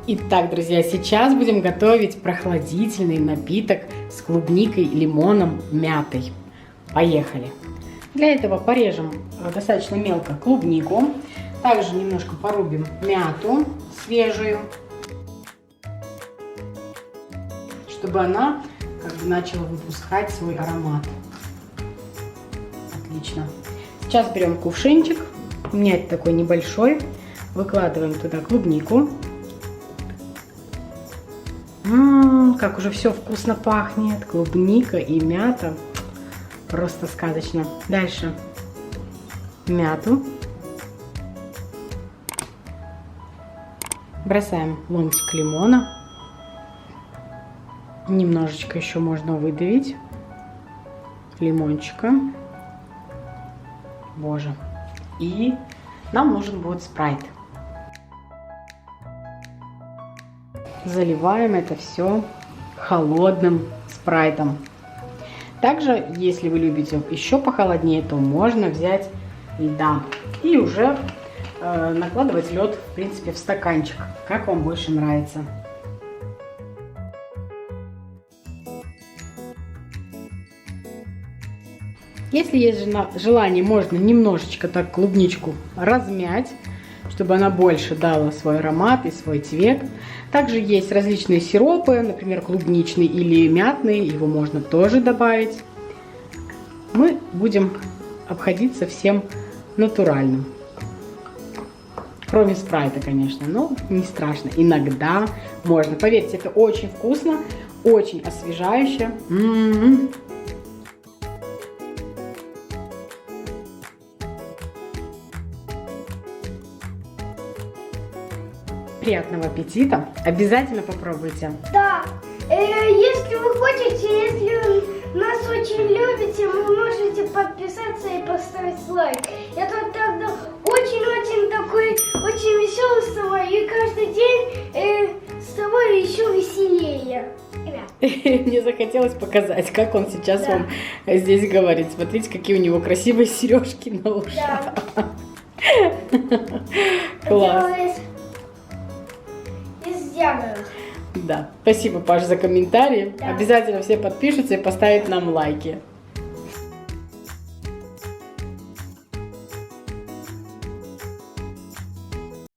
Итак, друзья, сейчас будем готовить прохладительный напиток с клубникой, лимоном, мятой. Поехали! Для этого порежем достаточно мелко клубнику. Также немножко порубим мяту свежую, чтобы она как бы начала выпускать свой аромат. Отлично. Сейчас берем кувшинчик. У меня это такой небольшой. Выкладываем туда клубнику. Как уже все вкусно пахнет. Клубника и мята. Просто сказочно. Дальше мяту. Бросаем ломтик лимона. Немножечко еще можно выдавить лимончика. Боже. И нам нужен будет спрайт. Заливаем это все холодным спрайтом. Также, если вы любите еще похолоднее, то можно взять льда и уже накладывать лед, в принципе, в стаканчик, как вам больше нравится. Если есть желание, можно немножечко так клубничку размять, чтобы она больше дала свой аромат и свой цвет. Также есть различные сиропы, например, клубничный или мятный, его можно тоже добавить. Мы будем обходиться всем натуральным. Кроме спрайта, конечно, но не страшно. Иногда можно. Поверьте, это очень вкусно, очень освежающе. Приятного аппетита! Обязательно попробуйте. Да, если вы хотите, если вы нас очень любите, вы можете подписаться и поставить лайк. Я тут тогда очень такой, очень веселый с тобой, и каждый день с тобой еще веселее. Мне захотелось показать, как он сейчас вам здесь говорит. Смотрите, какие у него красивые сережки на ушах. Класс. Да. Спасибо, Паш, за комментарии. Да. Обязательно все подпишутся и поставят нам лайки.